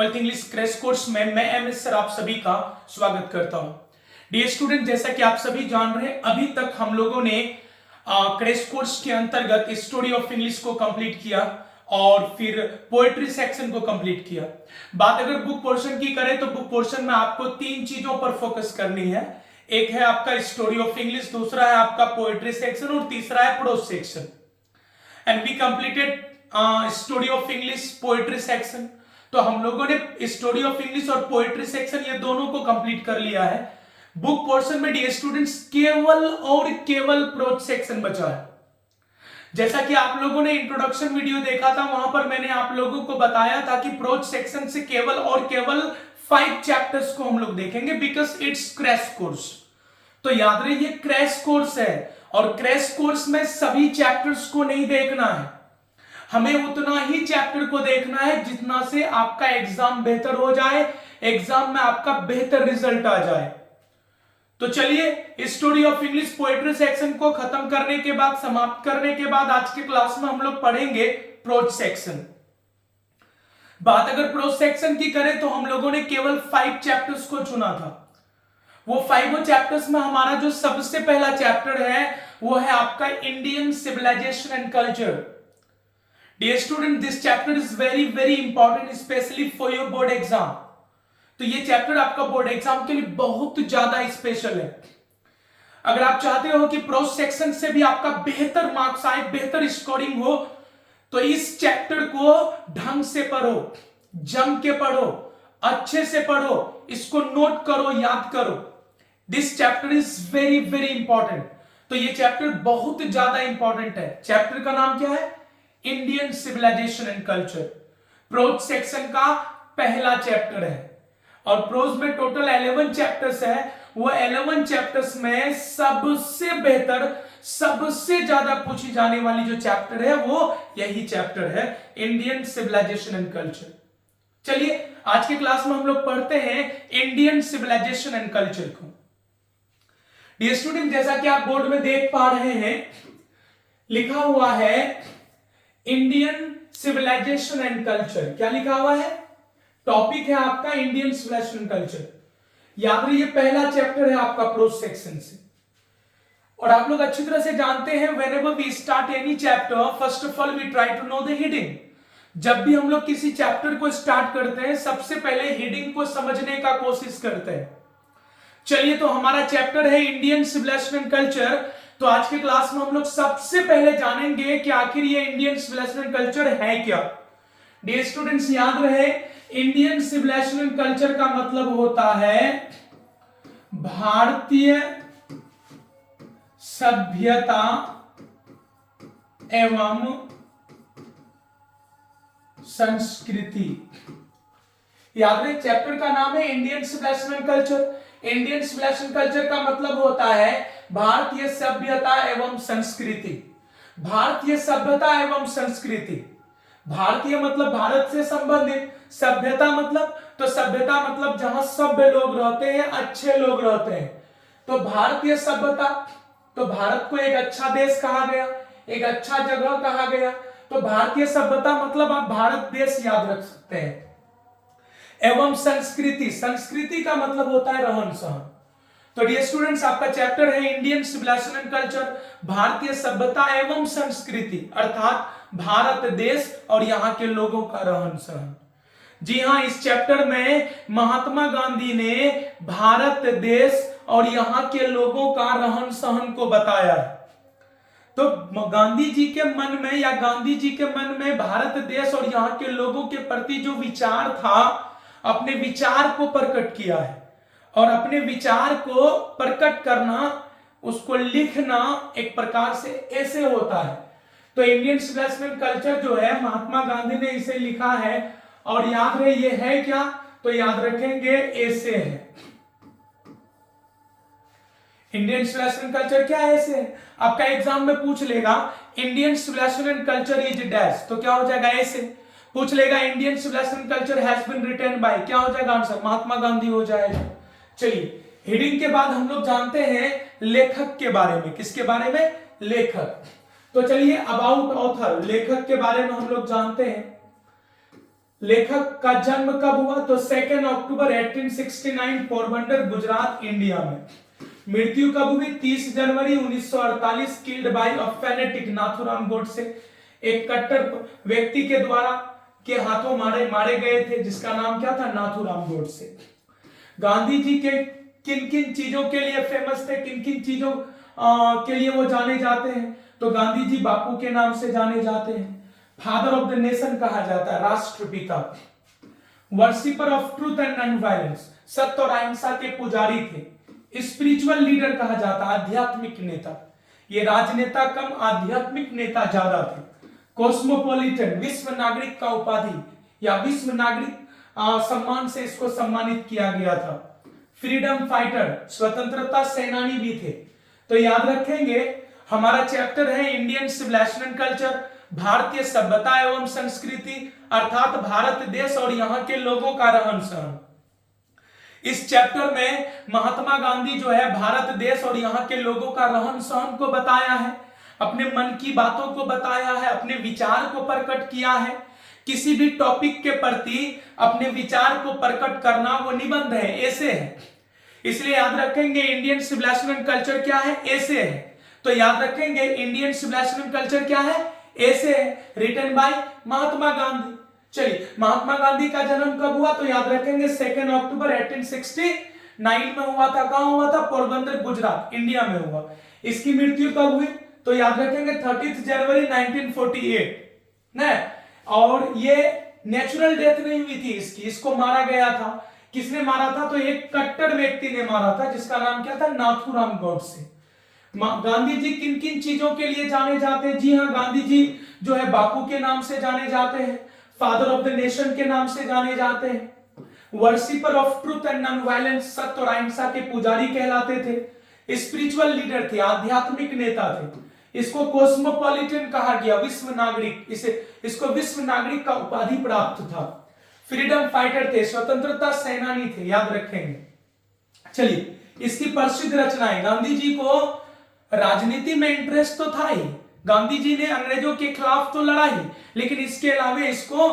Twelfth English crash course में मैं M S sir आप सभी का स्वागत करता हूं। डियर स्टूडेंट, जैसा कि आप सभी जान रहे हैं, अभी तक हम लोगों ने क्रैश कोर्स के अंतर्गत स्टोरी ऑफ इंग्लिश को कंप्लीट किया और फिर पोएट्री सेक्शन को कंप्लीट किया। बात अगर बुक पोर्शन की करें तो बुक पोर्शन में आपको तीन चीजों पर फोकस करनी है। एक है आपका स्टोरी ऑफ इंग्लिश, दूसरा है आपका पोएट्री सेक्शन और तीसरा है prose section. And we completed story of English, poetry section. तो हम लोगों ने स्टोरी ऑफ इंग्लिश और पोएट्री सेक्शन ये दोनों को कंप्लीट कर लिया है। बुक पोर्शन में डियर स्टूडेंट्स केवल और केवल प्रोज सेक्शन बचा है। जैसा कि आप लोगों ने इंट्रोडक्शन वीडियो देखा था, वहां पर मैंने आप लोगों को बताया था कि प्रोज सेक्शन से केवल और केवल 5 चैप्टर्स को हम लोग देखेंगे, बिकॉज इट्स क्रैश कोर्स। तो याद रहे ये क्रैश कोर्स है और क्रैश कोर्स में सभी चैप्टर्स को नहीं देखना है, हमें उतना ही चैप्टर को देखना है जितना से आपका एग्जाम बेहतर हो जाए, एग्जाम में आपका बेहतर रिजल्ट आ जाए। तो चलिए story of English poetry section को खत्म करने के बाद, समाप्त करने के बाद आज के क्लास में हम लोग पढ़ेंगे प्रोज सेक्शन। बात अगर प्रोज सेक्शन की करें तो हम लोगों ने केवल 5 चैप्टर्स को चुना था। वो 5 चैप्टर्स में हमारा जो सबसे पहला चैप्टर है वो है आपका Indian civilisation and culture. Dear student, this chapter is very very important, especially for your board exam. तो ये चैप्टर आपका बोर्ड एग्जाम के लिए बहुत ज्यादा स्पेशल है। अगर आप चाहते हो कि प्रोज सेक्शन से भी आपका बेहतर मार्क्स आए, बेहतर स्कोरिंग हो, तो इस चैप्टर को ढंग से पढ़ो, जम के पढ़ो, अच्छे से पढ़ो, इसको नोट करो, याद करो। This chapter is very very important. तो ये चैप्टर बहुत ज्यादा इंपॉर्टेंट है। चैप्टर का नाम क्या है? Indian civilisation and culture. Prose section का पहला चैप्टर है और प्रोज में टोटल 11 चैप्टर्स है। वो 11 चैप्टर्स में सबसे बेहतर, सबसे ज्यादा पूछी जाने वाली जो चैप्टर है वो यही चैप्टर है, इंडियन सिविलाइजेशन एंड कल्चर। चलिए आज के क्लास में हम लोग पढ़ते हैं इंडियन सिविलाइजेशन एंड कल्चर को। डियर स्टूडेंट, जैसा कि आप बोर्ड में देख पा रहे हैं, लिखा हुआ है इंडियन सिविलाइजेशन एंड कल्चर। क्या लिखा हुआ है? टॉपिक है आपका इंडियन सिविलाइजेशन एंड कल्चर। याद रखिए पहला चैप्टर है आपका प्रोज सेक्शन से। और आप लोग अच्छी तरह से जानते हैं, whenever we start any chapter, first of all we try to know the heading। जब भी हम लोग किसी चैप्टर को स्टार्ट करते हैं, सबसे पहले हेडिंग को समझने का कोशिश करते हैं। चलिए, तो हमारा चैप्टर है इंडियन सिविलाइजेशन एंड कल्चर। तो आज के क्लास में हम लोग सबसे पहले जानेंगे कि आखिर ये इंडियन सिविलाइजेशन एंड कल्चर है क्या। डियर स्टूडेंट्स, याद रहे इंडियन सिविलाइजेशन एंड कल्चर का मतलब होता है भारतीय सभ्यता एवं संस्कृति। याद रहे चैप्टर का नाम है Indian civilisation and culture. Indian civilisation culture का मतलब होता है भारतीय सभ्यता एवं संस्कृति। भारतीय सभ्यता एवं संस्कृति। भारतीय मतलब भारत से संबंधित, सभ्यता मतलब, तो सभ्यता मतलब जहां सभ्य लोग रहते हैं, अच्छे लोग रहते हैं। तो भारतीय सभ्यता, तो भारत को एक अच्छा देश कहा गया, एक अच्छा जगह कहा गया। तो भारतीय सभ्यता मतलब आप भारत देश याद रख सकते हैं। एवं संस्कृति, संस्कृति का मतलब होता है रहन सहन। तो डियर स्टूडेंट्स, आपका चैप्टर है इंडियन सिविलाइजेशन एंड कल्चर, भारतीय सभ्यता एवं संस्कृति, अर्थात भारत देश और यहाँ के लोगों का रहन सहन। जी हाँ, इस चैप्टर में महात्मा गांधी ने भारत देश और यहाँ के लोगों का रहन सहन को बताया है। तो गांधी जी के मन में, या गांधी जी के मन में भारत देश और यहाँ के लोगों के प्रति जो विचार था, अपने विचार को प्रकट किया है। और अपने विचार को प्रकट करना, उसको लिखना एक प्रकार से ऐसे होता है। तो इंडियन सिविलाइजेशन कल्चर जो है, महात्मा गांधी ने इसे लिखा है। और याद रहे ये है क्या? तो याद रखेंगे ऐसे है। इंडियन सिविलाइजेशन कल्चर क्या है? ऐसे है। आपका एग्जाम में पूछ लेगा Indian civilisation and culture is dash, तो क्या हो जाएगा? ऐसे। पूछ लेगा Indian civilisation culture has been written by, क्या हो जाएगा आंसर? महात्मा गांधी हो जाएगा। चलिए, हेडिंग के बाद हम लोग जानते हैं लेखक के बारे में। किसके बारे में? लेखक। तो चलिए अबाउट ऑथर, लेखक के बारे में हम लोग जानते हैं। लेखक का जन्म कब हुआ? तो 2 अक्टूबर 1869 पोरबंदर गुजरात इंडिया में। मृत्यु कब हुई? 30 जनवरी 1948 killed by a fanatic Nathuram Godse, एक कट्टर व्यक्ति के द्वारा के हाथों मारे गए थे जिसका नाम क्या था? नाथूराम गोडसे। गांधी जी के किन किन चीजों के लिए फेमस थे, किन किन चीजों के लिए वो जाने जाते हैं? तो गांधी जी बापू के नाम से जाने जाते हैं, फादर ऑफ द नेशन कहा जाता है, राष्ट्रपिता, worshipper of truth and non violence, सत्य और अहिंसा के पुजारी थे, स्पिरिचुअल लीडर कहा जाता, आध्यात्मिक नेता, ये राजनेता कम आध्यात्मिक नेता ज्यादा थे, कॉस्मोपॉलिटन, विश्व नागरिक का उपाधि या विश्व नागरिक सम्मान से इसको सम्मानित किया गया था, फ्रीडम फाइटर, स्वतंत्रता सेनानी भी थे। तो याद रखेंगे हमारा चैप्टर है इंडियन सिविलाइजेशन एंड कल्चर, भारतीय सभ्यता एवं संस्कृति, अर्थात भारत देश और यहाँ के लोगों का रहन सहन। इस चैप्टर में महात्मा गांधी जो है भारत देश और यहाँ के लोगों का रहन सहन को बताया है, अपने मन की बातों को बताया है, अपने विचार को प्रकट किया है। किसी भी टॉपिक के प्रति अपने विचार को प्रकट करना वो निबंध है, ऐसे है। इसलिए याद रखेंगे इंडियन सिविलाइजेशन एंड कल्चर क्या है? ऐसे है। तो याद रखेंगे इंडियन सिविलाइजेशन एंड कल्चर क्या है? ऐसे है, रिटन बाय महात्मा गांधी। चलिए, महात्मा गांधी का जन्म कब हुआ? तो याद रखेंगे 2 अक्टूबर 1869 में हुआ था। कहां हुआ था? पोरबंदर गुजरात इंडिया में हुआ। इसकी मृत्यु कब हुई? तो याद रखेंगे 30 जनवरी 1948 ना। और ये नेचुरल डेथ नहीं हुई थी इसकी, इसको मारा गया था। किसने मारा था? तो एक कट्टर व्यक्ति ने मारा था जिसका नाम क्या था? नाथूराम गोडसे। गांधी जी किन किन चीजों के लिए जाने जाते हैं? जी हाँ, गांधी जी जो है बापू के नाम से जाने जाते हैं, फादर ऑफ द नेशन के नाम से जाने जाते हैं, worshipper of truth and non violence, सत्य और अहिंसा के पुजारी कहलाते थे, स्पिरिचुअल लीडर थे, आध्यात्मिक नेता थे, इसको कॉस्मोपॉलिटन कहा गया, विश्व नागरिक, इसको विश्व नागरिक का उपाधि प्राप्त था, फ्रीडम फाइटर थे, स्वतंत्रता सेनानी थे, याद रखेंगे। चलिए, इसकी प्रसिद्ध रचनाएं, गांधी जी को राजनीति में इंटरेस्ट तो था ही, गांधी जी ने अंग्रेजों के खिलाफ तो लड़ा ही, लेकिन इसके अलावा इसको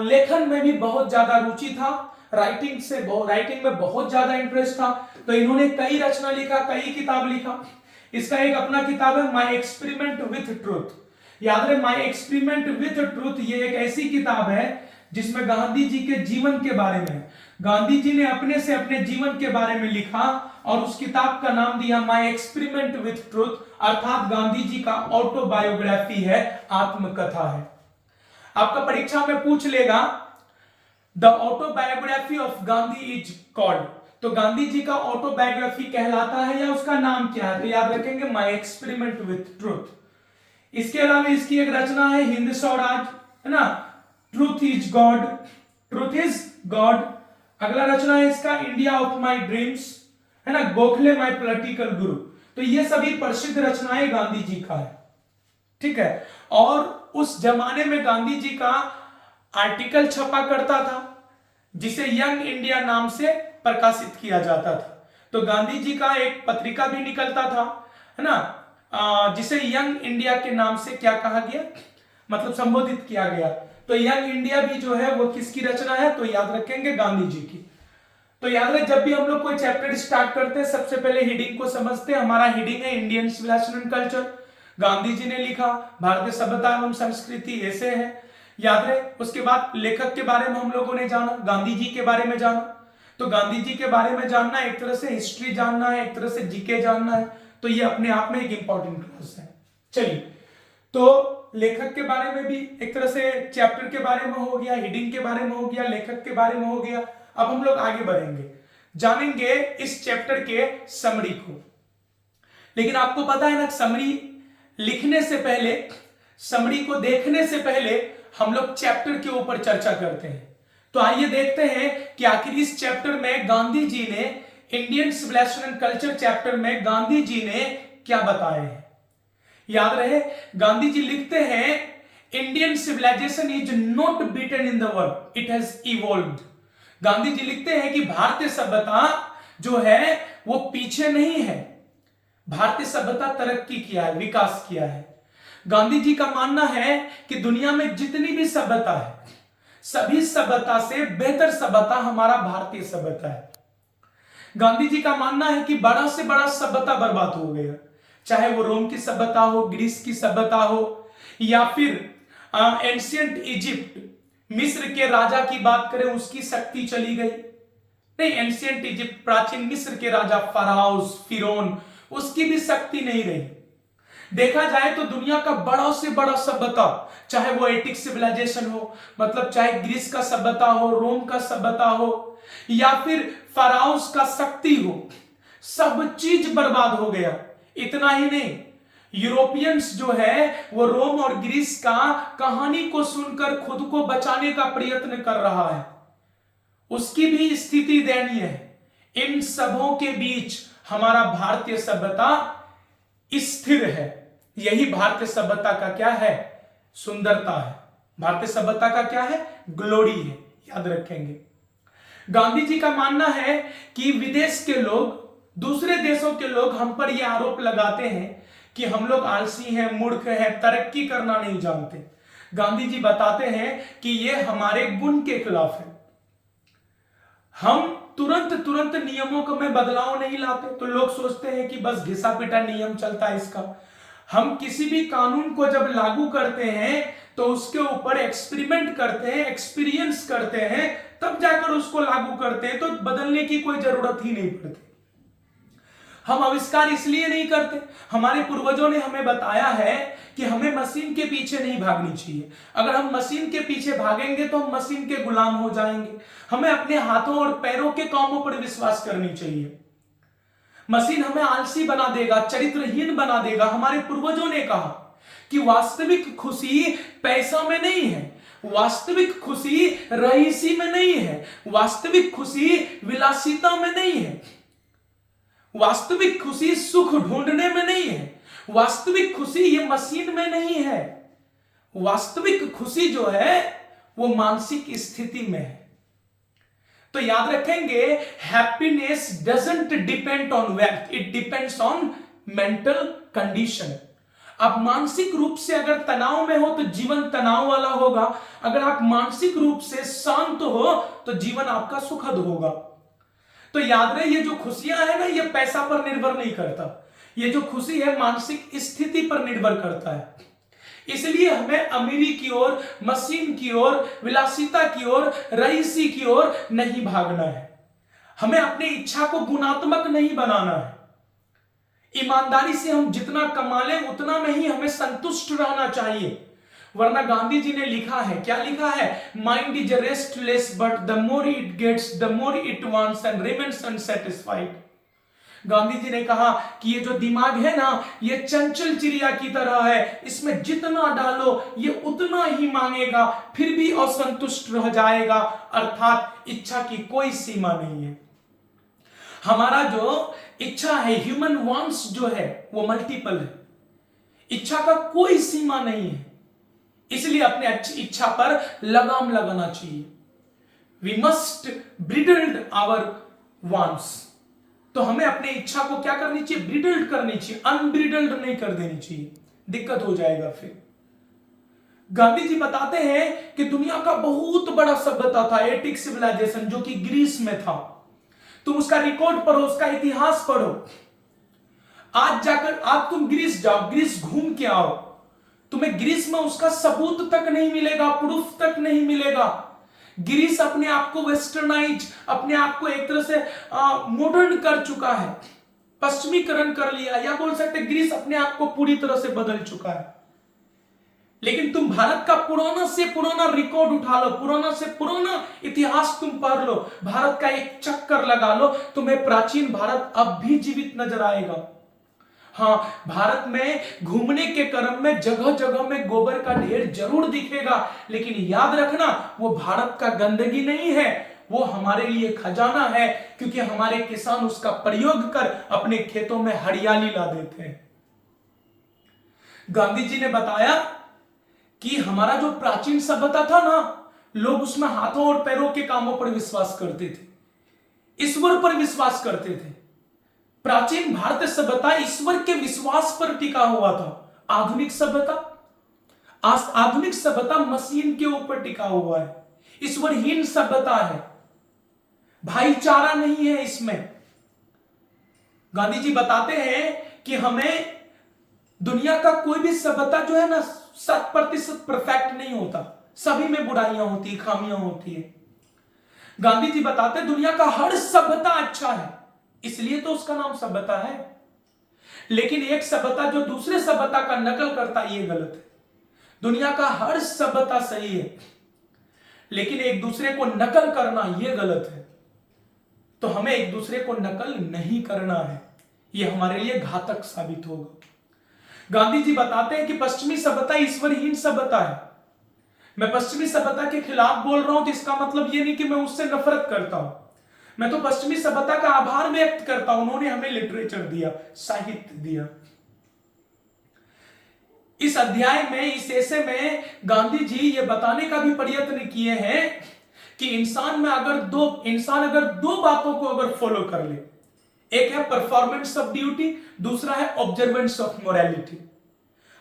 लेखन में भी बहुत ज्यादा रुचि था, राइटिंग में बहुत ज्यादा इंटरेस्ट था। तो इन्होंने कई रचना लिखा, कई किताब लिखा। इसका एक अपना किताब है माई एक्सपेरिमेंट विथ ट्रूथ। याद रहे, माई एक्सपेरिमेंट विथ ट्रूथ ये एक ऐसी किताब है जिसमें गांधी जी के जीवन के बारे में, गांधी जी ने अपने से अपने जीवन के बारे में लिखा और उस किताब का नाम दिया माई एक्सपेरिमेंट विथ ट्रूथ, अर्थात गांधी जी का ऑटोबायोग्राफी है, आत्मकथा है। आपका परीक्षा में पूछ लेगा the autobiography of Gandhi is called, तो गांधी जी का ऑटोबायोग्राफी कहलाता है या उसका नाम क्या है? तो याद रखेंगे माई एक्सपेरिमेंट विथ ट्रूथ। इसके अलावा इसकी एक रचना है हिंद स्वराज, है ना, truth is God, truth is God. अगला रचना है इसका इंडिया ऑफ माई ड्रीम्स, है ना, गोखले माई पॉलिटिकल गुरु। तो ये सभी प्रसिद्ध रचनाएं गांधी जी का है, ठीक है। और उस जमाने में गांधी जी का आर्टिकल छपा करता था जिसे यंग इंडिया नाम से प्रकाशित किया जाता था। तो गांधी जी का एक पत्रिका भी निकलता था, है ना, जिसे यंग इंडिया के नाम से क्या कहा गया, मतलब संबोधित किया गया। तो यंग इंडिया भी जो है वो किसकी रचना है? तो याद रखेंगे गांधी जी की। तो याद रहे, जब भी हम लोग कोई चैप्टर स्टार्ट करते हैं सबसे पहले हेडिंग को समझते हैं। हमारा हेडिंग है Indian civilisation and culture, Gandhi ji ने लिखा, भारतीय सभ्यता एवं संस्कृति ऐसे है, याद रहे। उसके बाद लेखक के बारे में हम लोगों ने जाना, गांधी जी के बारे में जाना। तो गांधी जी के बारे में जानना एक तरह से हिस्ट्री जानना है, एक तरह से जीके जानना है, तो ये अपने आप में एक इंपॉर्टेंट क्लास है। चलिए, तो लेखक के बारे में भी एक तरह से चैप्टर के बारे में हो गया, हेडिंग के बारे में हो गया, लेखक के बारे में हो गया। अब हम लोग आगे बढ़ेंगे, जानेंगे इस चैप्टर के समरी को। लेकिन आपको पता है ना, समरी लिखने से पहले, समरी को देखने से पहले हम लोग चैप्टर के ऊपर चर्चा करते हैं। तो आइए देखते हैं कि आखिर इस चैप्टर में गांधी जी ने, Indian civilisation and culture chapter में गांधी जी ने क्या बताए हैं। याद रहे, गांधी जी लिखते हैं Indian civilisation is not beaten in the world, it has evolved. Gandhi ji लिखते हैं कि भारतीय सभ्यता जो है वो पीछे नहीं है, भारतीय सभ्यता तरक्की किया है, विकास किया है। गांधी जी का मानना है कि दुनिया में जितनी भी सभ्यता है, सभी सभ्यता से बेहतर सभ्यता हमारा भारतीय सभ्यता है। गांधी जी का मानना है कि बड़ा से बड़ा सभ्यता बर्बाद हो गया, चाहे वो रोम की सभ्यता हो, ग्रीस की सभ्यता हो, या फिर एंशियंट इजिप्ट, मिस्र के राजा की बात करें, उसकी शक्ति चली गई। नहीं, एंशियंट इजिप्ट, प्राचीन मिस्र के राजा फराउस, फिरौन, उसकी भी शक्ति नहीं रही। देखा जाए तो दुनिया का बड़ा से बड़ा सभ्यता, चाहे वो एटिक सिविलाइजेशन हो, मतलब चाहे ग्रीस का सभ्यता हो, रोम का सभ्यता हो, या फिर फराउस का शक्ति हो, सब चीज बर्बाद हो गया। इतना ही नहीं, यूरोपियंस जो है वो रोम और ग्रीस का कहानी को सुनकर खुद को बचाने का प्रयत्न कर रहा है, उसकी भी स्थिति दयनीय है। इन सबों के बीच हमारा भारतीय सभ्यता स्थिर है। यही भारतीय सभ्यता का क्या है? सुंदरता है। भारतीय सभ्यता का क्या है? ग्लोरी है, याद रखेंगे। गांधी जी का मानना है कि विदेश के लोग, दूसरे देशों के लोग हम पर यह आरोप लगाते हैं कि हम लोग आलसी हैं, मूर्ख हैं, तरक्की करना नहीं जानते। गांधी जी बताते हैं कि यह हमारे गुण के खिलाफ है। हम तुरंत नियमों को में बदलाव नहीं लाते, तो लोग सोचते हैं कि बस घिसा पिटा नियम चलता है इसका। हम किसी भी कानून को जब लागू करते हैं तो उसके ऊपर एक्सपेरिमेंट करते हैं, एक्सपीरियंस करते हैं, तब जाकर उसको लागू करते हैं, तो बदलने की कोई जरूरत ही नहीं पड़ती। हम आविष्कार इसलिए नहीं करते, हमारे पूर्वजों ने हमें बताया है कि हमें मशीन के पीछे नहीं भागनी चाहिए। अगर हम मशीन के पीछे भागेंगे तो हम मशीन के गुलाम हो जाएंगे। हमें अपने हाथों और पैरों के कामों पर विश्वास करनी चाहिए। मशीन हमें आलसी बना देगा, चरित्रहीन बना देगा। हमारे पूर्वजों ने कहा कि वास्तविक खुशी पैसा में नहीं है, वास्तविक खुशी रईसी में नहीं है, वास्तविक खुशी विलासिता में नहीं है, वास्तविक खुशी सुख ढूंढने में नहीं है, वास्तविक खुशी ये मशीन में नहीं है। वास्तविक खुशी जो है वो मानसिक स्थिति में है। तो याद रखेंगे, happiness doesn't depend on wealth, it depends on mental condition. आप मानसिक रूप से अगर तनाव में हो तो जीवन तनाव वाला होगा, अगर आप मानसिक रूप से शांत हो तो जीवन आपका सुखद होगा। तो याद रहे, ये जो खुशियां है ना, ये पैसा पर निर्भर नहीं करता, ये जो खुशी है मानसिक स्थिति पर निर्भर करता है। इसलिए हमें अमीरी की ओर, मशीन की ओर, विलासिता की ओर, रईसी की ओर नहीं भागना है। हमें अपनी इच्छा को गुणात्मक नहीं बनाना है। ईमानदारी से हम जितना कमा लें उतना में ही हमें संतुष्ट रहना चाहिए। वरना गांधी जी ने लिखा है, क्या लिखा है? Mind is restless but the more it gets the more it wants and remains unsatisfied. Gandhi ji ने कहा कि ये जो दिमाग है ना, ये चंचल चिड़िया की तरह है, इसमें जितना डालो ये उतना ही मांगेगा, फिर भी असंतुष्ट रह जाएगा। अर्थात इच्छा की कोई सीमा नहीं है। हमारा जो इच्छा है, ह्यूमन वांट्स जो है वो मल्टीपल है, इच्छा का कोई सीमा नहीं है। इसलिए अपने अच्छी इच्छा पर लगाम लगाना चाहिए। We must bridled our wants. तो हमें अपने इच्छा को क्या करनी चाहिए? ब्रिडल्ड करनी चाहिए, अनब्रिडल्ड नहीं कर देनी चाहिए, दिक्कत हो जाएगा फिर। गांधी जी बताते हैं कि दुनिया का बहुत बड़ा सभ्यता था एटिक सिविलाइजेशन, जो कि ग्रीस में था। तुम उसका रिकॉर्ड पढ़ो, उसका इतिहास पढ़ो। आज जाकर आप तुम ग्रीस जाओ, ग्रीस घूम के आओ, तुम्हें ग्रीस में उसका सबूत तक नहीं मिलेगा, प्रूफ तक नहीं मिलेगा। ग्रीस अपने आप को वेस्टर्नाइज, अपने आप को एक तरह से मॉडर्न कर चुका है, पश्चिमीकरण कर लिया, या बोल सकते ग्रीस अपने आप को पूरी तरह से बदल चुका है। लेकिन तुम भारत का पुराना से पुराना रिकॉर्ड उठा लो, पुराना से पुराना इतिहास तुम पढ़ लो, भारत का एक चक्कर लगा लो, तुम्हें प्राचीन भारत अब भी जीवित नजर आएगा। हाँ, भारत में घूमने के क्रम में जगह जगह में गोबर का ढेर जरूर दिखेगा, लेकिन याद रखना वो भारत का गंदगी नहीं है, वो हमारे लिए खजाना है, क्योंकि हमारे किसान उसका प्रयोग कर अपने खेतों में हरियाली ला देते हैं। गांधी जी ने बताया कि हमारा जो प्राचीन सभ्यता था ना, लोग उसमें हाथों और पैरों के कामों पर विश्वास करते थे, ईश्वर पर विश्वास करते थे। प्राचीन भारतीय सभ्यता ईश्वर के विश्वास पर टिका हुआ था। आधुनिक सभ्यता मशीन के ऊपर टिका हुआ है। ईश्वरहीन सभ्यता है, भाईचारा नहीं है इसमें। गांधी जी बताते हैं कि हमें दुनिया का कोई भी सभ्यता जो है ना 100% परफेक्ट नहीं होता, सभी में बुराइयां होती, खामियां होती है। गांधी जी बताते हैं दुनिया का हर सभ्यता अच्छा है, इसलिए तो उसका नाम सभ्यता है। लेकिन एक सभ्यता जो दूसरे सभ्यता का नकल करता है, ये गलत है। दुनिया का हर सभ्यता सही है, लेकिन एक दूसरे को नकल करना ये गलत है। तो हमें एक दूसरे को नकल नहीं करना है, यह हमारे लिए घातक साबित होगा। गांधी जी बताते हैं कि पश्चिमी सभ्यता ईश्वरहीन सभ्यता है। मैं पश्चिमी सभ्यता के खिलाफ बोल रहा हूं तो इसका मतलब यह नहीं कि मैं उससे नफरत करता हूं। मैं तो पश्चिमी सभ्यता का आभार व्यक्त करता हूं, उन्होंने हमें लिटरेचर दिया, साहित्य दिया। इस अध्याय में, इस एसे में गांधी जी ये बताने का भी प्रयत्न किए हैं कि इंसान अगर दो बातों को अगर फॉलो कर ले, एक है परफॉर्मेंस ऑफ ड्यूटी, दूसरा है ऑब्जर्वेंस ऑफ मोरालिटी।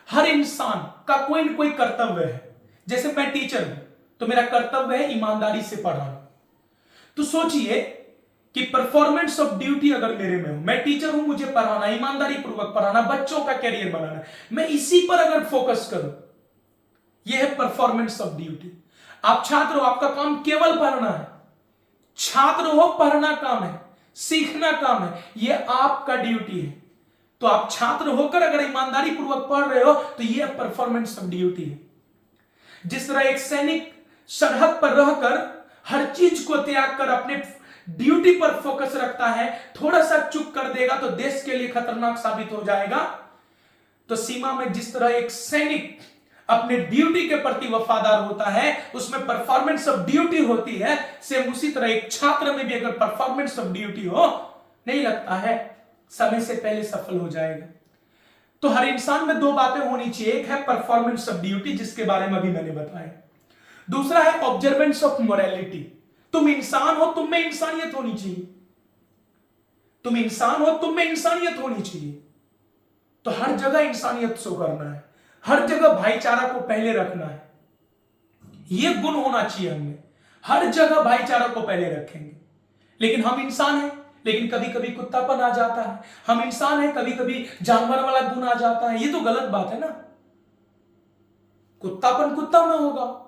हर इंसान का कोई न कोई कर्तव्य है। जैसे मैं टीचर हूं तो मेरा कर्तव्य है ईमानदारी से पढ़ाना। तो सोचिए कि परफॉर्मेंस ऑफ ड्यूटी अगर मेरे में हो, मैं टीचर हूं, मुझे पढ़ाना, ईमानदारी पूर्वक पढ़ाना, बच्चों का कैरियर बनाना, मैं इसी पर अगर फोकस करूं, यह है परफॉर्मेंस ऑफ ड्यूटी। आप छात्र हो, आपका काम केवल पढ़ना है। छात्र हो, पढ़ना काम है, सीखना काम है, यह आपका ड्यूटी है। तो आप छात्र होकर अगर ईमानदारी पूर्वक पढ़ रहे हो तो यह परफॉर्मेंस ऑफ ड्यूटी है। जिस तरह एक सैनिक सरहद पर रहकर हर चीज को त्याग कर अपने ड्यूटी पर फोकस रखता है, थोड़ा सा चूक कर देगा तो देश के लिए खतरनाक साबित हो जाएगा। तो सीमा में जिस तरह एक सैनिक अपने ड्यूटी के प्रति वफादार होता है, उसमें परफॉर्मेंस ऑफ ड्यूटी होती है, सेम उसी तरह एक छात्र में भी अगर परफॉर्मेंस ऑफ ड्यूटी हो, नहीं लगता है समय से पहले सफल हो जाएगा। तो हर इंसान में दो बातें होनी चाहिए, एक है परफॉर्मेंस ऑफ ड्यूटी जिसके बारे में अभी मैंने बताया, दूसरा है ऑब्जर्वेंस ऑफ मोरालिटी। तुम इंसान हो, तुम में इंसानियत होनी चाहिए। तुम इंसान हो, तुम में इंसानियत होनी चाहिए। तो हर जगह इंसानियत शो करना है, हर जगह भाईचारा को पहले रखना है, यह गुण होना चाहिए हमें। हर जगह भाईचारा को पहले रखेंगे। लेकिन हम इंसान हैं, लेकिन कभी कभी कुत्तापन आ जाता है। हम इंसान हैं, कभी कभी जानवर वाला गुण आ जाता है। ये तो गलत बात है ना। कुत्तापन कुत्ता में होगा,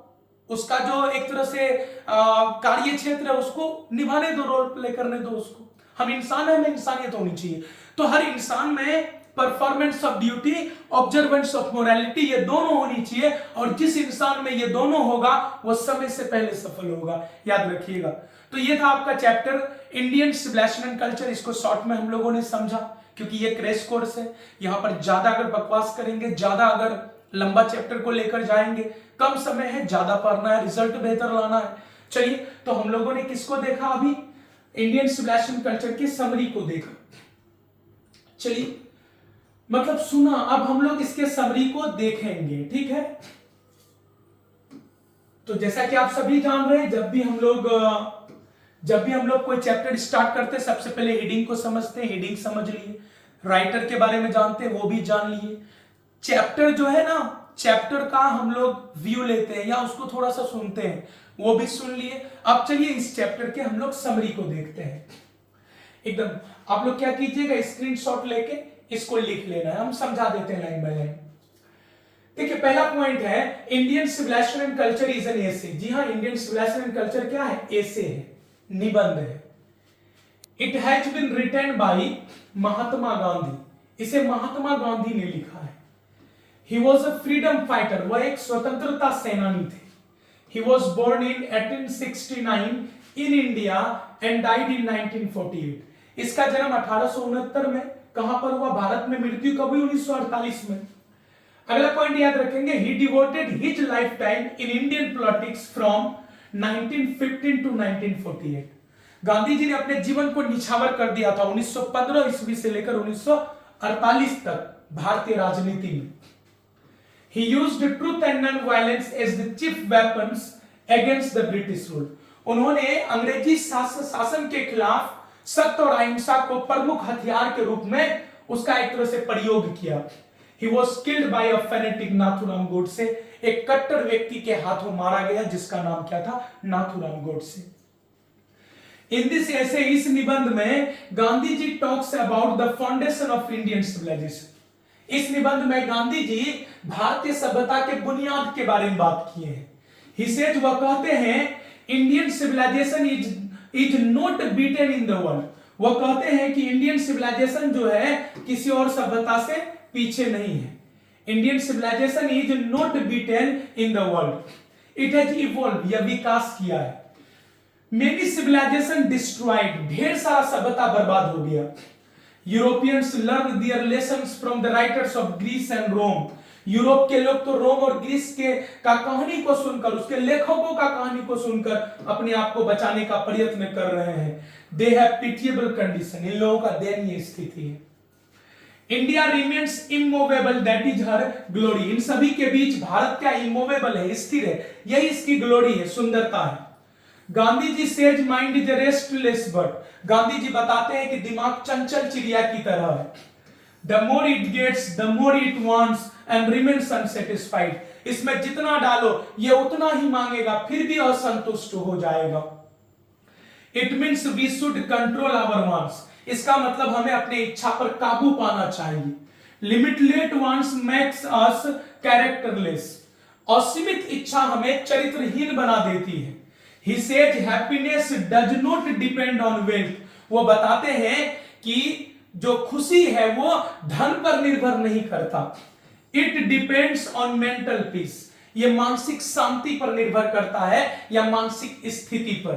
उसका जो एक तरह से कार्य क्षेत्र है उसको निभाने दो, रोल प्ले करने दो उसको। हम इंसान हैं, हमें इंसानियत होनी चाहिए। तो हर इंसान में performance of duty, observance of morality, ये दोनों होनी चाहिए। और जिस इंसान में ये दोनों होगा वो समय से पहले सफल होगा, याद रखिएगा। तो ये था आपका chapter Indian civilisation and culture. इसको शॉर्ट में हम लोगों ने समझा क्योंकि ये क्रैश कोर्स है। यहां पर ज्यादा अगर बकवास करेंगे, ज्यादा अगर लंबा चैप्टर को लेकर जाएंगे, कम समय है, ज्यादा पढ़ना है, रिजल्ट बेहतर लाना है। चलिए, तो हम लोगों ने किसको देखा अभी? इंडियन सिविलाइजेशन कल्चर की समरी को देखा। चलिए, मतलब सुना, अब हम लोग इसके समरी को देखेंगे, ठीक है। तो जैसा कि आप सभी जान रहे हैं, जब भी हम लोग कोई चैप्टर स्टार्ट करते हैं, सबसे पहले हेडिंग को समझते हैं। हेडिंग समझ लिए, राइटर के बारे में जानते हैं, वो भी जान लिए। चैप्टर जो है ना, चैप्टर का हम लोग व्यू लेते हैं या उसको थोड़ा सा सुनते हैं, वो भी सुन लिए। अब चलिए इस चैप्टर के हम लोग समरी को देखते हैं। एकदम आप लोग क्या कीजिएगा, स्क्रीनशॉट लेके इसको लिख लेना है, हम समझा देते हैं लाइन बाय लाइन। देखिए, पहला पॉइंट है Indian civilisation and culture is an essay. जी हाँ, इंडियन सिविलाइजेशन एंड कल्चर क्या है? एसे है, निबंध है। It has been written by Mahatma Gandhi. इसे महात्मा गांधी ने लिखा है। He was a freedom fighter, वह एक स्वतंत्रता सेनानी थे। He was born in 1869 in India and died in 1948। इसका जन्म 1869 में कहां पर हुआ? भारत में। मृत्यु कब हुई? 1948 में। अगला पॉइंट याद रखेंगे, he devoted his life time in Indian politics from 1915 to 1948। Gandhi ji ने अपने जीवन को निछावर कर दिया था 1915 ईस्वी से लेकर 1948 तक भारतीय राजनीति में। He used truth and non-violence as the chief weapons against the British rule. उन्होंने अंग्रेजी शासन के खिलाफ सत्य और अहिंसा को प्रमुख हथियार के रूप में उसका एक तरह से प्रयोग किया। He was killed by a fanatic Nathuram Godse, एक कट्टर व्यक्ति के हाथों मारा गया जिसका नाम क्या था, नाथूराम गोडसे। इन दिस ऐसे इस निबंध में Gandhi ji talks about the foundation of Indian civilisation. इस निबंध में गांधी जी भारतीय सभ्यता के बुनियाद के बारे में बात किए हैं। ही सेज, वह कहते हैं Indian civilisation is not beaten in the world. वह कहते हैं कि इंडियन सिविलाइजेशन जो है किसी और सभ्यता से पीछे नहीं है। Indian civilisation is not beaten in the world, it has evolve, यह विकास किया है। मेनी सिविलाइजेशन डिस्ट्रॉयड, ढेर सारा सभ्यता बर्बाद हो गया। Europeans learn their lessons from the writers of Greece and Rome. Europe के लोग तो रोम और ग्रीस के का कहानी को सुनकर, उसके लेखकों का कहानी को सुनकर अपने आप को बचाने का प्रयत्न कर रहे हैं। दे हैव पिटिएबल कंडीशन, इन लोगों का दयनीय स्थिति है। India remains immovable, that is her glory. इन सभी के बीच भारत क्या इमूवेबल है, स्थिर है, यही इसकी ग्लोरी है, सुंदरता है। Gandhi ji says mind is restless bird. Gandhi ji बताते हैं कि दिमाग चंचल चिड़िया की तरह है। The more it gets the more it wants and remains unsatisfied. इसमें जितना डालो ये उतना ही मांगेगा, फिर भी असंतुष्ट हो जाएगा। It means we should control our wants. इसका मतलब हमें अपने इच्छा पर काबू पाना चाहिए। Limitless wants makes us characterless. असीमित इच्छा हमें चरित्रहीन बना देती है। He said happiness does not depend on wealth. वो बताते हैं कि जो खुशी है वो धन पर निर्भर नहीं करता। It depends on mental peace. ये मानसिक शांति पर निर्भर करता है या मानसिक स्थिति पर।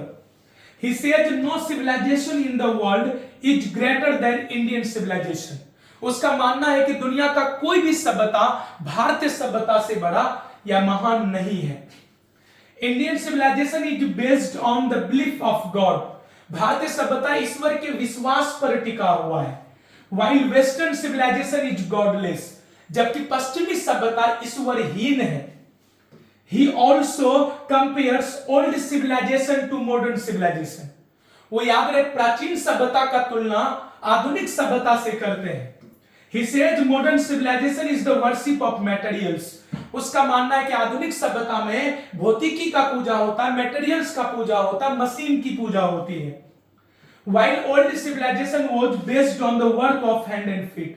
He says no civilization in the world is greater than Indian civilization. उसका मानना है कि दुनिया का कोई भी सभ्यता भारतीय सभ्यता से बड़ा या महान नहीं है। Indian civilisation is based on the belief of God. भारतीय सभ्यता ईश्वर के विश्वास पर टिका हुआ है। While western civilisation is godless, जबकि पश्चिमी सभ्यता ईश्वरहीन है। He also compares old civilisation to modern civilisation. वो याद रहे प्राचीन सभ्यता का तुलना आधुनिक सभ्यता से करते हैं। He says modern civilization is the worship of materials. उसका मानना है कि आधुनिक सभ्यता में भौतिकी का पूजा होता है, मेटेरियल्स का पूजा होता है, मशीन की पूजा होती है। While old civilization was based on the work of hand and feet.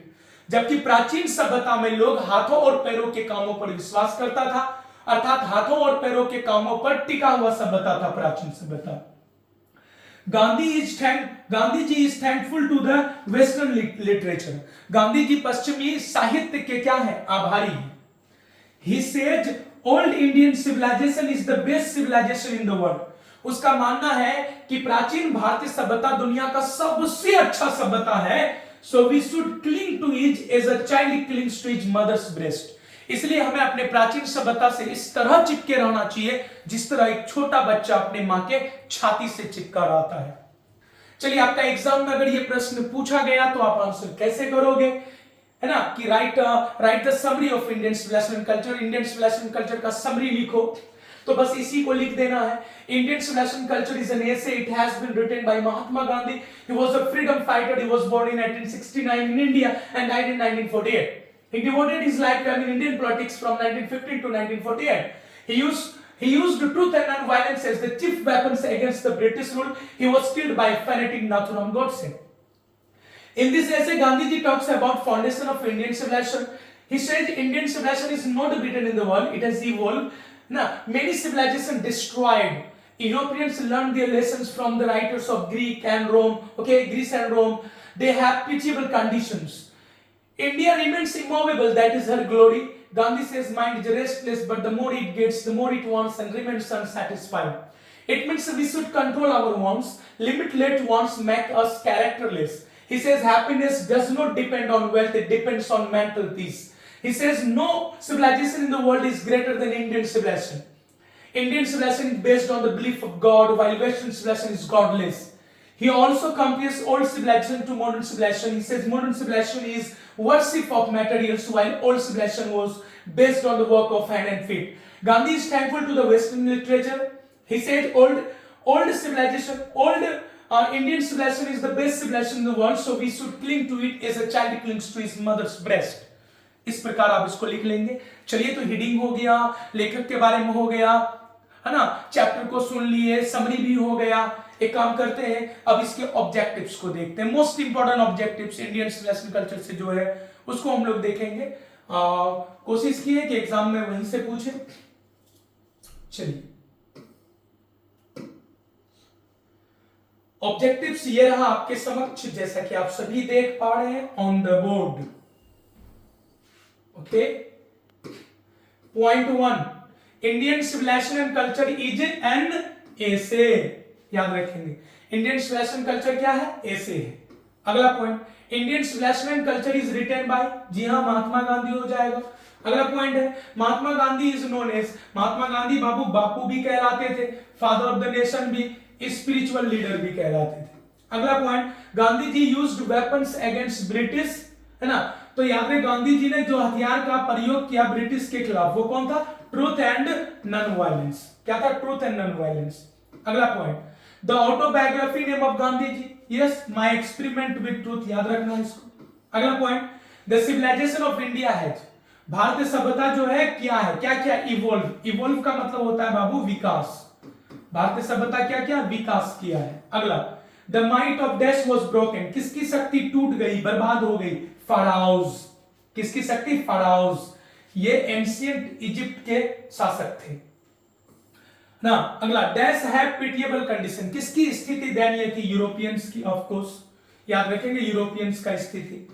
जबकि प्राचीन सभ्यता में लोग हाथों और पैरों के कामों पर विश्वास करता था, अर्थात हाथों और पैरों के कामों पर टिका हुआ सभ्यता था प्राचीन सभ्यता। Gandhi ji is thankful to the western literature. Gandhi ji पश्चिमी साहित्य के क्या है, आभारी है। He says old Indian civilisation is the best civilisation in the world. उसका मानना है कि प्राचीन भारतीय सभ्यता दुनिया का सबसे अच्छा सभ्यता है। So we should cling to it as a child clings to his mother's breast. इसलिए हमें अपने प्राचीन सभ्यता से इस तरह चिपके रहना चाहिए जिस तरह एक छोटा बच्चा अपने मां के छाती से चिपका रहता है। चलिए, आपका एग्जाम में अगर ये प्रश्न पूछा गया तो आप आंसर कैसे करोगे, है ना, कि write the summary of Indian civilisation culture. Indian civilisation culture का समरी लिखो, तो बस इसी को लिख देना है। Indian civilisation culture is an essay, it has been written by Mahatma Gandhi. He was a freedom fighter, he was born in 1869 in India and died in 1948. He devoted his lifetime in Indian politics from 1915 to 1948. He used truth and non-violence as the chief weapons against the British rule. He was killed by fanatic Nathuram Godse. In this essay, Gandhiji talks about foundation of Indian civilization. He says Indian civilization is not beaten in the world; it has evolved. Now, many civilizations destroyed. Europeans learned their lessons from the writers of Greece and Rome. Greece and Rome. They have pitiable conditions. India remains immovable, that is her glory. Gandhi says mind is restless, but the more it gets, the more it wants and remains unsatisfied. It means we should control our wants. Limitless wants make us characterless. He says happiness does not depend on wealth, it depends on mental peace. He says no civilization in the world is greater than Indian civilization. Indian civilization is based on the belief of God, while Western civilization is godless. He also compares old civilization to modern civilization. He says modern civilization is worship of materials, while old civilization was based on the work of hand and feet. Gandhi is thankful to the Western literature. He said old civilization, Indian civilization is the best civilization in the world, so we should cling to it as a child clings to his mother's breast. इस प्रकार आप इसको लिख लेंगे। चलिए, तो heading हो गया, लेखक के बारे में हो गया, है ना, चैप्टर को सुन लिए, समरी भी हो गया। एक काम करते हैं, अब इसके ऑब्जेक्टिव्स को देखते हैं। Most important objectives Indian civilisation culture से जो है उसको हम लोग देखेंगे। कोशिश की है कि एग्जाम में वहीं से पूछे। चलिए, ऑब्जेक्टिव्स ये रहा आपके समक्ष, जैसा कि आप सभी देख पा रहे हैं on the board. Okay, point 1, Indian civilisation and culture is an essay. याद रखेंगे, इंडियन सिविलाइजेशन कल्चर क्या है? एसे है। अगला point, Indian civilisation and culture is written by, जी हां, महात्मा गांधी हो जाएगा। अगला पॉइंट है, Mahatma Gandhi is known as, Mahatma Gandhi Babu Bapu भी कहलाते थे, फादर ऑफ द नेशन भी, स्पिरिचुअल लीडर भी कहलाते थे। अगला point, Gandhi ji used weapons against British, है ना, तो याद रहे गांधी जी ने जो हथियार का प्रयोग किया ब्रिटिश के खिलाफ, वो कौन था? Truth and nonviolence. क्या था? Truth and nonviolence. अगला point, the autobiography name of Gandhi ji, yes, my experiment with truth, याद रखना है इसको। अगला point, the civilisation of India has, भारतीय सभ्यता जो है क्या है? क्या क्या? इवॉल्व। इवॉल्व का मतलब होता है बाबू विकास। भारतीय सभ्यता क्या क्या? विकास किया है। अगला, the might of dash was broken, किसकी शक्ति टूट गई, बर्बाद हो गई? फाराओज। किसकी शक्ति? फाराओज। ये एंशिएंट इजिप्ट के शासक थे ना। अगला, डैश हैव पिटिएबल कंडीशन, किसकी स्थिति दयनीय थी? यूरोपियंस की, ऑफ कोर्स, याद रखेंगे यूरोपियंस का स्थिति।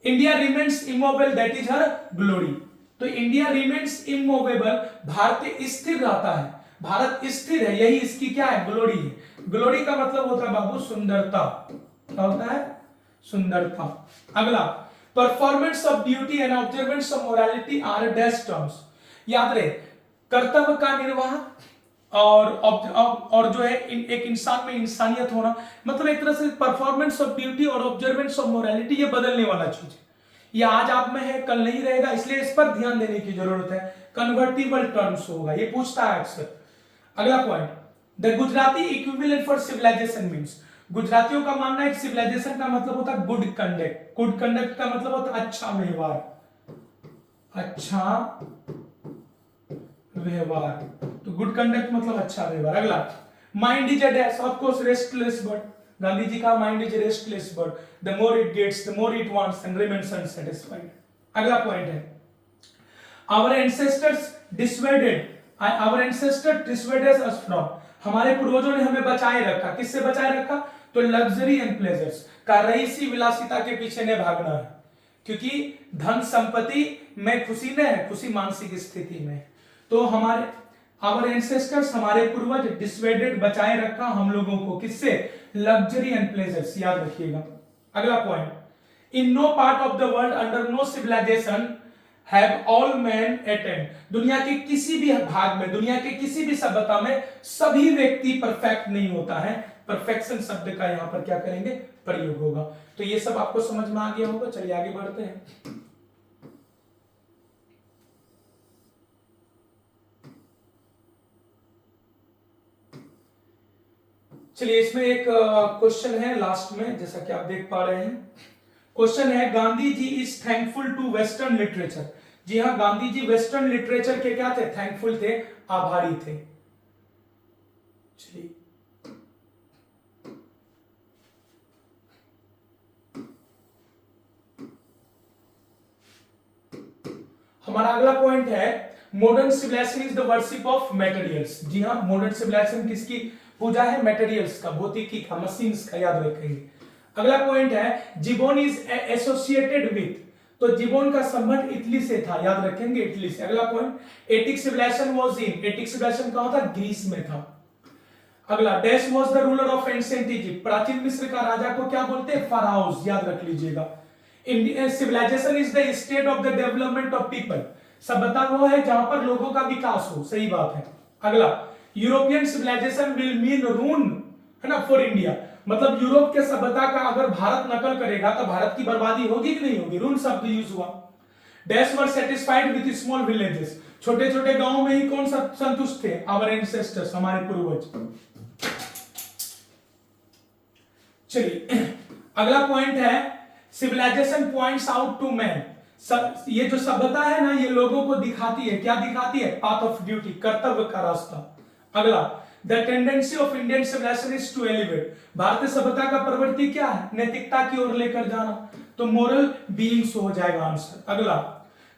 India remains immovable, that is her glory, तो इंडिया रिमेन्स इमोवेबल, भारत स्थिर रहता है, भारत स्थिर है, यही इसकी क्या है? ग्लोरी है। ग्लोरी का मतलब होता है बाबू सुंदरता। क्या होता है? सुंदरता। अगला, performance of duty and observance of morality are dash terms, याद रहे, कर्तव्य का निर्वाह और जो है एक इंसान में इंसानियत होना, मतलब एक तरह से परफॉर्मेंस ऑफ ड्यूटी और ऑब्जर्वेंस ऑफ मोरालिटी, ये बदलने वाला चीज है। ये आज आप में है, कल नहीं रहेगा, इसलिए इस पर ध्यान देने की जरूरत है। कन्वर्टिबल टर्म्स होगा, ये पूछता है अक्सर। अगला point, the Gujarati equivalent for civilisation means, गुजरातियों का मानना है कि सिविलाइजेशन का मतलब होता है गुड कंडक्ट। गुड कंडक्ट का मतलब होता है अच्छा व्यवहार, अच्छा व्यवहार, तो गुड कंडक्ट मतलब अच्छा व्यवहार। अगला, mind is a dash, of course restless bird, Gandhi ji का mind is restless bird, the more it gets the more it wants and remains unsatisfied. अगला पॉइंट है, our ancestors dissuaded, our ancestor dissuaded us from, हमारे पूर्वजों ने हमें बचाए रखा, किससे बचाए रखा? तो लग्जरी एंड प्लेजर्स, का रईसी विलासिता के पीछे ने भागना है, क्योंकि धन संपत्ति में खुशी नहीं है, खुशी मानसिक स्थिति में। तो हमारे आवर एंसेस्टर्स, हमारे पूर्वज, डिसवेडेड, बचाए रखा हम लोगों को, किससे? लग्जरी एंड प्लेजर्स, याद रखिएगा। अगला point, in no part of the world under no civilisation have all man attend, दुनिया के किसी भी भाग में, दुनिया के किसी भी सभ्यता में सभी व्यक्ति परफेक्ट नहीं होता है। परफेक्शन शब्द का यहां पर क्या करेंगे? प्रयोग होगा। तो ये सब आपको समझ में आ गया होगा। चलिए आगे बढ़ते हैं। चलिए, इसमें एक क्वेश्चन है लास्ट में, जैसा कि आप देख पा रहे हैं। क्वेश्चन है, Gandhi ji is thankful to western literature, जी हां, गांधी जी वेस्टर्न लिटरेचर के क्या थे? थैंकफुल थे, आभारी थे। चलिए, हमारा अगला पॉइंट है, modern civilisation is the worship of materials, जी हां, मॉडर्न सिविलाइजेशन किसकी पूजा है? मटेरियल्स का, भौतिकी का, मशीन्स का, याद रखेंगे। अगला पॉइंट है, जिबोन इज एसोसिएटेड विथ, तो जिबोन का संबंध इटली से था, याद रखेंगे, इटली से। अगला point, attic civilisation was in, attic civilisation कहां था? ग्रीस में था। अगला, dash was the ruler of ancient Egypt, प्राचीन मिस्र का राजा को क्या बोलते हैं? फाराओस, याद रख लीजिएगा। Indian civilisation is the state of the development of people, सभ्यता वो है जहां पर लोगों का विकास हो, सही बात है। अगला, यूरोपियन सिविलाइजेशन विल मीन रून, है ना, फॉर इंडिया, मतलब यूरोप के सभ्यता का अगर भारत नकल करेगा तो भारत की बर्बादी होगी कि नहीं होगी? रून शब्द यूज हुआ। Dash were satisfied with small villages, छोटे छोटे गांवों में ही कौन संतुष्ट थे? आवर एंसेस्टर्स, हमारे पूर्वज। चलिए, अगला पॉइंट है, civilisation points out to man, ये जो सभ्यता है ना, ये लोगों को दिखाती है, क्या दिखाती है? पाथ ऑफ ड्यूटी, कर्तव्य का रास्ता। अगला, the tendency of Indian civilisation is to elevate, भारतीय सभ्यता का प्रवृत्ति क्या है? नैतिकता की ओर लेकर जाना, तो मोरल बीइंग्स हो जाएगा आंसर। अगला,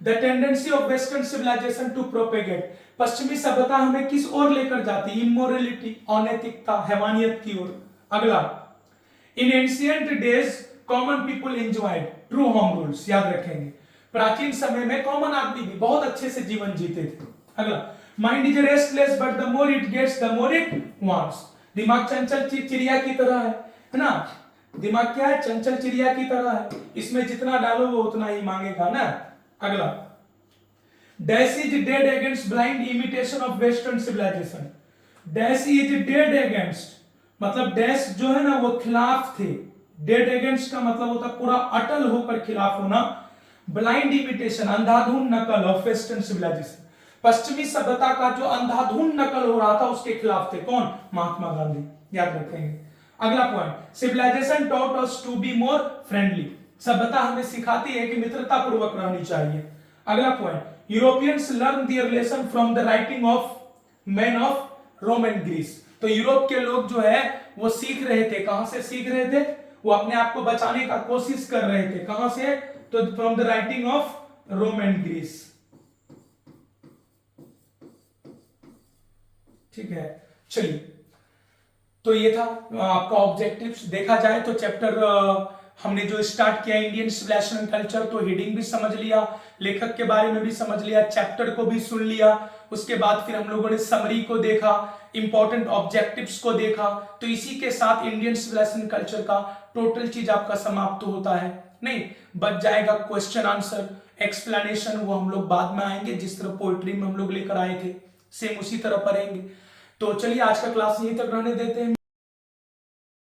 the tendency of western civilisation to propagate, पश्चिमी सभ्यता हमें किस ओर लेकर जाती है? इमोरलिटी, अनैतिकता, हैवानियत की ओर। अगला, इन ancient days common people enjoyed true home rules, याद रखेंगे प्राचीन समय में कॉमन आदमी भी बहुत अच्छे से जीवन जीते थे। अगला, mind is restless but the more it gets the more it wants, दिमाग चंचल चिड़िया की तरह है ना? दिमाग क्या है? चंचल चिड़िया की तरह है, इसमें जितना डालो वो उतना ही मांगेगा ना। अगला, dash is dead against blind imitation of western civilisation, dash is dead against, मतलब डैश जो है ना वो खिलाफ थे, डेड अगेंस्ट का मतलब होता पूरा अटल होकर खिलाफ होना, ब्लाइंड इमिटेशन अंधाधुन नकल ऑफ वेस्टर्न सिविलाइजेशन, पश्चिमी सभ्यता का जो अंधाधुन नकल हो रहा था उसके खिलाफ थे। कौन? महात्मा गांधी, याद रखेंगे। अगला point, civilisation taught us to be more friendly, सभ्यता हमें सिखाती है कि मित्रता पूर्वक रहनी चाहिए। अगला point, Europeans learn the relation from the writing of man of Rome and Greece, तो यूरोप के लोग जो है वो सीख रहे थे, कहां से सीख रहे थे? वो अपने आप को बचाने का कोशिश कर रहे थे, कहां से? तो from the writing of Rome and Greece. ठीक है, चलिए, तो ये था आपका ऑब्जेक्टिव्स। देखा जाए तो चैप्टर हमने जो स्टार्ट किया इंडियन सिविलाइजेशन कल्चर, तो हेडिंग भी समझ लिया, लेखक के बारे में भी समझ लिया, चैप्टर को भी सुन लिया, उसके बाद फिर हम लोगों ने समरी को देखा, इंपॉर्टेंट ऑब्जेक्टिव्स को देखा। तो इसी के साथ इंडियन सिविलाइजेशन कल्चर का टोटल चीज आपका समाप्त होता है। नहीं, बच जाएगा क्वेश्चन आंसर, एक्सप्लेनेशन, वो हम लोग बाद में आएंगे, जिस तरह पोएट्री में हम लोग लेकर आए थे सेम उसी तरह पढ़ेंगे। तो चलिए आज का क्लास यहीं तक रहने देते हैं।